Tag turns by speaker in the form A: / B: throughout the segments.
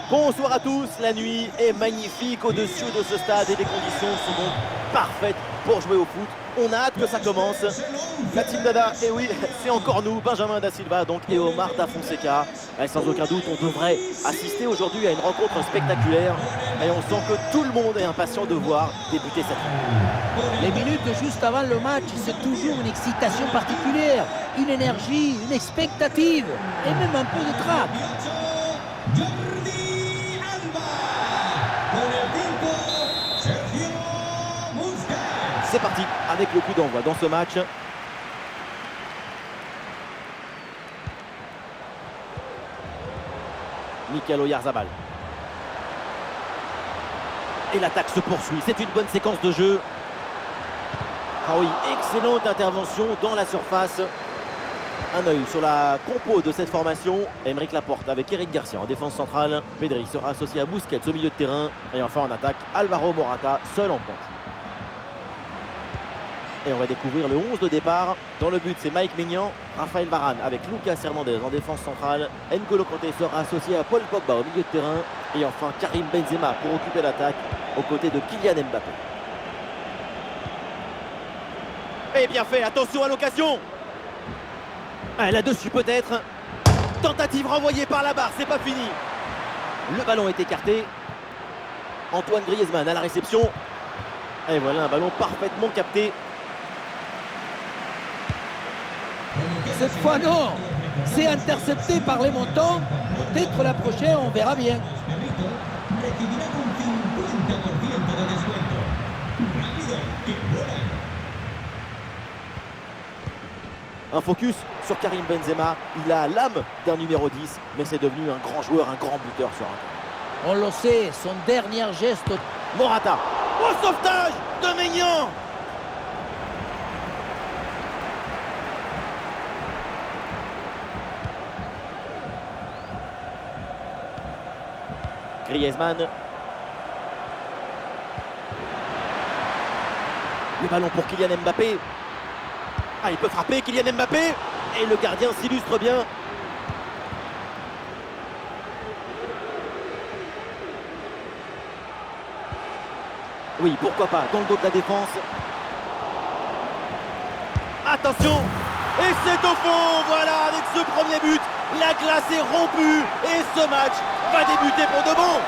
A: Bonsoir à tous, la nuit est magnifique au-dessus de ce stade et les conditions sont donc parfaites pour jouer au foot. On a hâte que ça commence. La team Dada, et oui, c'est encore nous, Benjamin Da Silva donc, et Omar Da Fonseca. Et sans aucun doute, on devrait assister aujourd'hui à une rencontre spectaculaire. Et on sent que tout le monde est impatient de voir débuter cette rencontre.
B: Les minutes juste avant le match, c'est toujours une excitation particulière, une énergie, une expectative et même un peu de trac.
A: C'est parti avec le coup d'envoi dans ce match. Mikel Oyarzabal. Et l'attaque se poursuit. C'est une bonne séquence de jeu. Ah oui, excellente intervention dans la surface. Un œil sur la compo de cette formation. Aymeric Laporte avec Eric Garcia en défense centrale. Pedri sera associé à Busquets au milieu de terrain. Et enfin en attaque, Alvaro Morata seul en pointe. Et on va découvrir le 11 de départ. Dans le but, c'est Mike Maignan, Raphaël Varane avec Lucas Hernandez en défense centrale. N'Golo Kanté sera associé à Paul Pogba au milieu de terrain. Et enfin Karim Benzema pour occuper l'attaque aux côtés de Kylian Mbappé. Et bien fait, attention à l'occasion. Là-dessus peut-être. Tentative renvoyée par la barre, c'est pas fini. Le ballon est écarté. Antoine Griezmann à la réception. Et voilà un ballon parfaitement capté.
B: Cette fois non, c'est intercepté par les montants. Peut-être la prochaine, on verra bien.
A: Un focus sur Karim Benzema. Il a l'âme d'un numéro 10, mais c'est devenu un grand joueur, un grand buteur sur un
B: On le sait, son dernier geste.
A: Morata. Au sauvetage de Maignan. Griezmann. Le ballon pour Kylian Mbappé. Il peut frapper Kylian Mbappé. Et le gardien s'illustre bien. Oui, pourquoi pas, dans le dos de la défense. Attention. Et c'est au fond. Voilà, avec ce premier but, la glace est rompue. Et ce match va débuter pour de bon.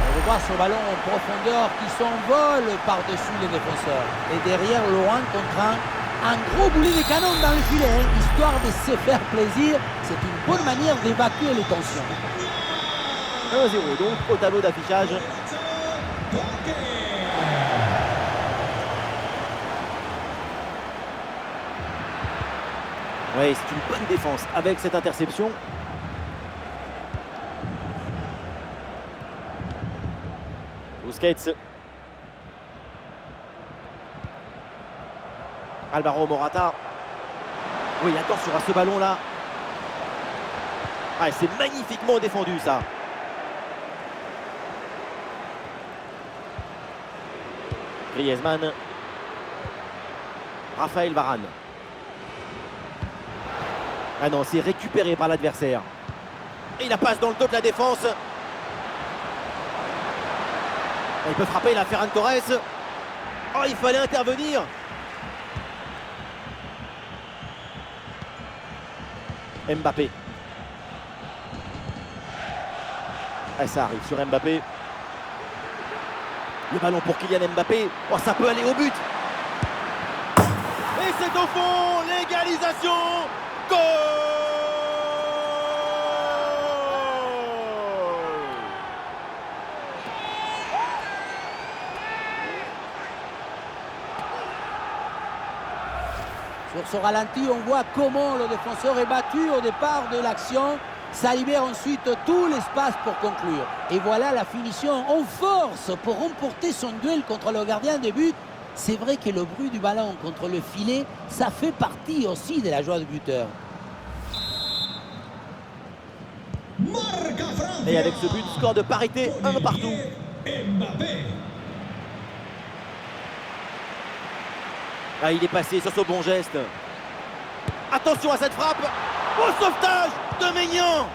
B: On voit ce ballon en profondeur qui s'envole par-dessus les défenseurs. Et derrière, Laurent contraint un gros boulet de canon dans le filet, histoire de se faire plaisir. C'est une bonne manière d'évacuer les tensions.
A: 1-0 donc au tableau d'affichage. Oui, c'est une bonne défense avec cette interception. Busquets. Alvaro Morata. Oui, attention à ce ballon-là. C'est magnifiquement défendu, ça. Griezmann. Raphaël Varane. Non, c'est récupéré par l'adversaire. Et la passe dans le dos de la défense. Il peut frapper, la Ferran Torres. Il fallait intervenir. Mbappé. Ça arrive sur Mbappé. Le ballon pour Kylian Mbappé. Ça peut aller au but. Et c'est au fond, l'égalisation. Goal!
B: Sur ce ralenti, on voit comment le défenseur est battu au départ de l'action. Ça libère ensuite tout l'espace pour conclure. Et voilà la finition en force pour remporter son duel contre le gardien de but. C'est vrai que le bruit du ballon contre le filet, ça fait partie aussi de la joie du buteur.
A: Et avec ce but, score de parité, 1 partout. Il est passé sur ce bon geste. Attention à cette frappe. Au sauvetage de Maignan.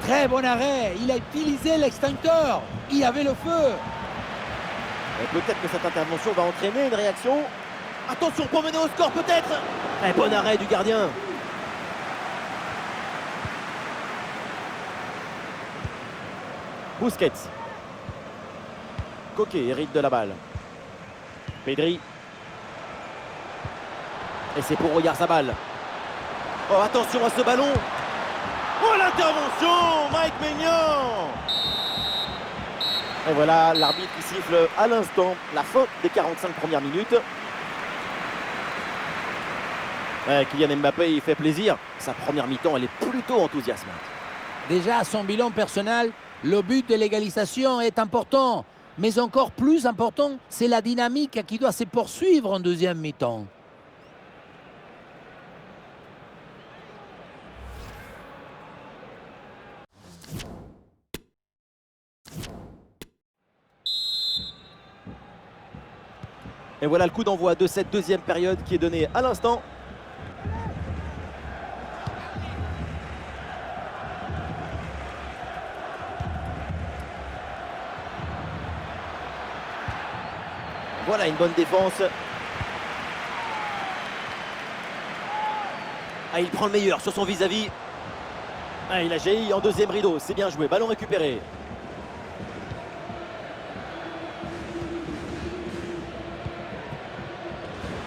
B: Très bon arrêt, il a utilisé l'extincteur, il avait le feu.
A: Et peut-être que cette intervention va entraîner une réaction. Attention pour mener au score peut-être. Et bon arrêt du gardien. Busquets. Coquet hérite de la balle. Pedri. Et c'est pour Oyarzabal. Oh, attention à ce ballon. Oh, l'intervention, Mike Maignan. Et voilà l'arbitre qui siffle à l'instant la fin des 45 premières minutes. Ouais, Kylian Mbappé, il fait plaisir. Sa première mi-temps, elle est plutôt enthousiasmante.
B: Déjà, à son bilan personnel, le but de l'égalisation est important. Mais encore plus important, c'est la dynamique qui doit se poursuivre en deuxième mi-temps.
A: Et voilà le coup d'envoi de cette deuxième période qui est donné à l'instant. Voilà une bonne défense. Ah, il prend le meilleur sur son vis-à-vis. Ah, il a jailli en deuxième rideau. C'est bien joué. Ballon récupéré.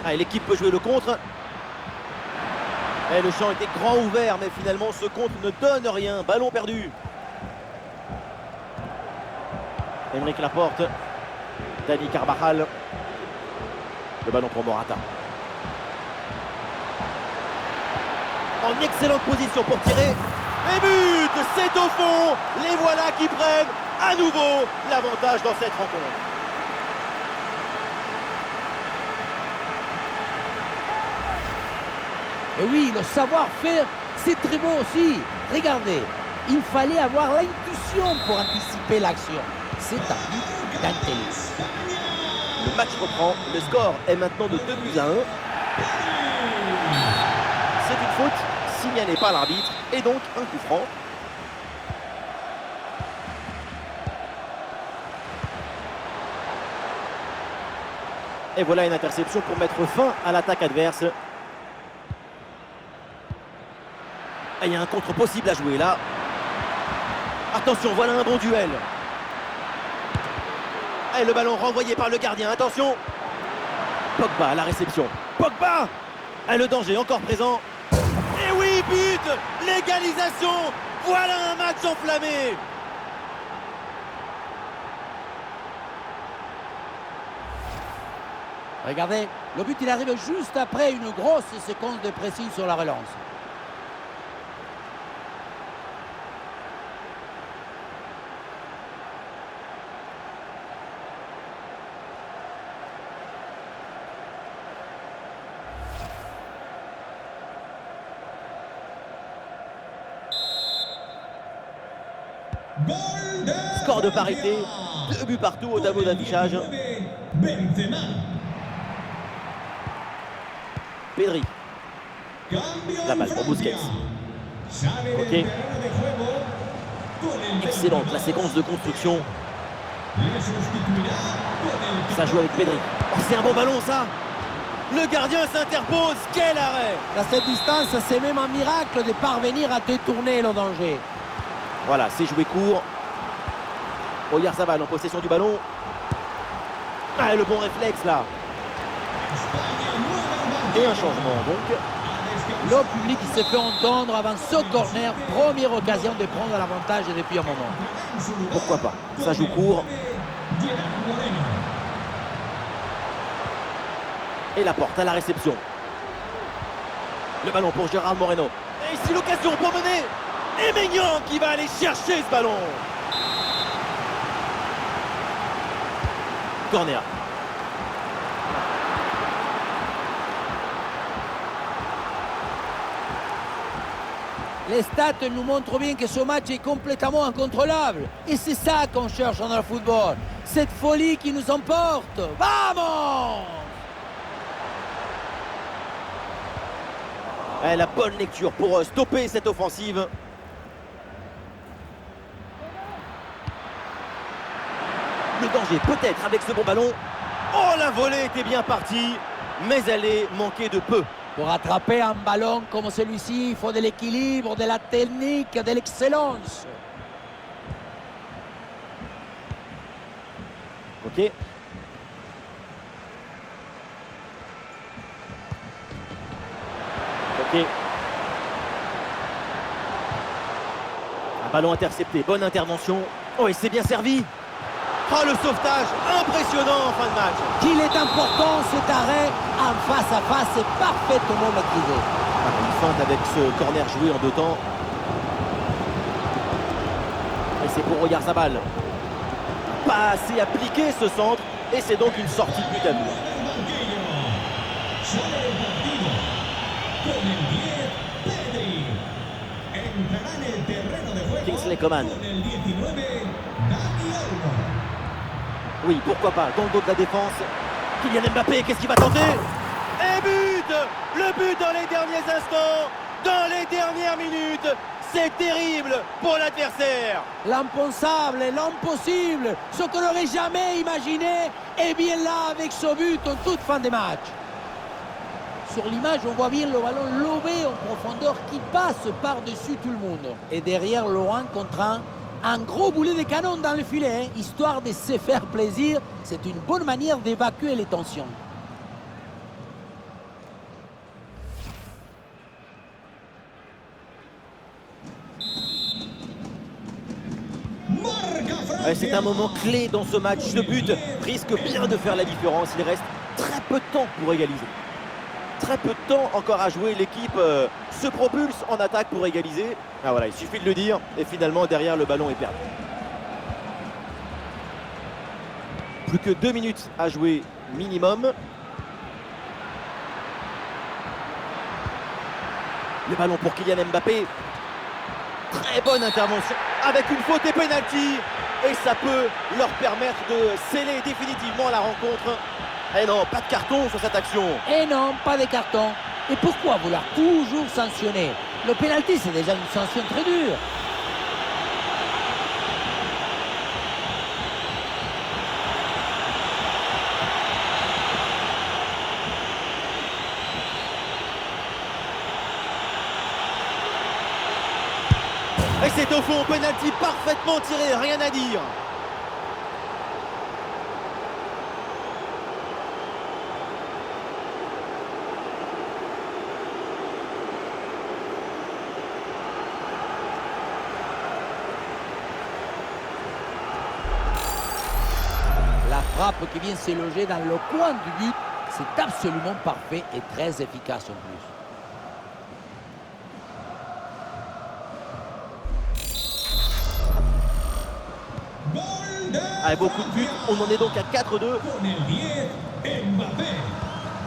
A: Ah, et l'équipe peut jouer le contre. Et le champ était grand ouvert, mais finalement ce contre ne donne rien. Ballon perdu. Aymeric Laporte. Dani Carvajal. Le ballon pour Morata. En excellente position pour tirer. Et but! C'est au fond. Les voilà qui prennent à nouveau l'avantage dans cette rencontre.
B: Et oui, le savoir-faire, c'est très bon aussi. Regardez, il fallait avoir l'intuition pour anticiper l'action. C'est un but d'intelligence.
A: Le match reprend. Le score est maintenant de 2 buts à 1. C'est une faute signalée par l'arbitre et donc un coup franc. Et voilà une interception pour mettre fin à l'attaque adverse. Et il y a un contre possible à jouer là. Attention, voilà un bon duel. Et le ballon renvoyé par le gardien, attention. Pogba à la réception. Pogba. Et le danger encore présent. Et oui, but. L'égalisation. Voilà un match enflammé.
B: Regardez, le but il arrive juste après une grosse séquence de pressing sur la relance.
A: Score de parité, 2 buts partout au tableau d'affichage. Pedri. La balle pour Busquets. Ok. Excellente la séquence de construction. Ça joue avec Pedri. Oh, c'est un bon ballon ça. Le gardien s'interpose. Quel arrêt.
B: À cette distance, c'est même un miracle de parvenir à détourner le danger.
A: Voilà, c'est joué court. Oyarzabal en possession du ballon. Ah, le bon réflexe là. Et un changement donc.
B: Le public qui se fait entendre avant ce corner. Première occasion de prendre l'avantage depuis un moment.
A: Pourquoi pas. Ça joue court. Et Laporte à la réception. Le ballon pour Gérard Moreno. Et ici l'occasion pour mener. Et Maignan qui va aller chercher ce ballon. Corner.
B: Les stats nous montrent bien que ce match est complètement incontrôlable. Et c'est ça qu'on cherche dans le football. Cette folie qui nous emporte. Vamos!
A: La bonne lecture pour stopper cette offensive. Le danger peut-être avec ce bon ballon. Oh, la volée était bien partie, mais elle est manquée de peu.
B: Pour attraper un ballon comme celui-ci, il faut de l'équilibre, de la technique, de l'excellence.
A: Ok. Ok. Un ballon intercepté, bonne intervention. Oh, et c'est bien servi. Oh, le sauvetage, impressionnant en fin de match.
B: Qu'il est important cet arrêt en face à face, c'est parfaitement maîtrisé.
A: Une feinte avec ce corner joué en 2 temps. Et c'est pour Oyarzabal. Pas assez appliqué ce centre. Et c'est donc une sortie de but à but. Kingsley Coman. Oui, pourquoi pas, dans le dos de la défense. Kylian Mbappé, qu'est-ce qu'il va tenter? Et but! Le but dans les derniers instants, dans les dernières minutes. C'est terrible pour l'adversaire.
B: L'impensable, l'impossible, ce qu'on n'aurait jamais imaginé, est bien là avec ce but en toute fin de match. Sur l'image, on voit bien le ballon lobé en profondeur qui passe par-dessus tout le monde. Et derrière, Laurent contre un gros boulet de canon dans le filet, hein, histoire de se faire plaisir. C'est une bonne manière d'évacuer les tensions.
A: C'est un moment clé dans ce match. Ce but risque bien de faire la différence. Il reste très peu de temps pour égaliser. Très peu de temps encore à jouer. L'équipe se propulse en attaque pour égaliser. Ah voilà, il suffit de le dire. Et finalement, derrière, le ballon est perdu. Plus que 2 minutes à jouer minimum. Le ballon pour Kylian Mbappé. Très bonne intervention avec une faute et pénalty. Et ça peut leur permettre de sceller définitivement la rencontre. Et non, pas de carton sur cette action.
B: Et non, pas de carton. Et pourquoi vouloir toujours sanctionner? Le pénalty, c'est déjà une sanction très dure.
A: Et c'est au fond, penalty parfaitement tiré, rien à dire.
B: La frappe qui vient se loger dans le coin du but, c'est absolument parfait et très efficace en plus.
A: Avec beaucoup de buts, on en est donc à 4-2.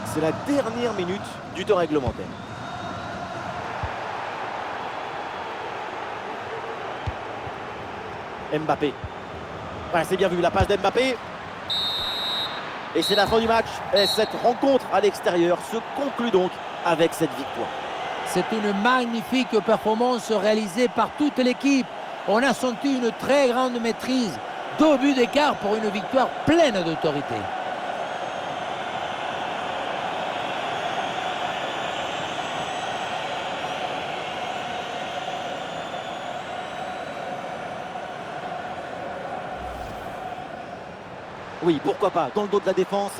A: C'est la dernière minute du temps réglementaire. Mbappé. Voilà, c'est bien vu, la passe d'Mbappé. Et c'est la fin du match. Et cette rencontre à l'extérieur se conclut donc avec cette victoire.
B: C'est une magnifique performance réalisée par toute l'équipe. On a senti une très grande maîtrise. 2 buts d'écart pour une victoire pleine d'autorité.
A: Oui, pourquoi pas, dans le dos de la défense.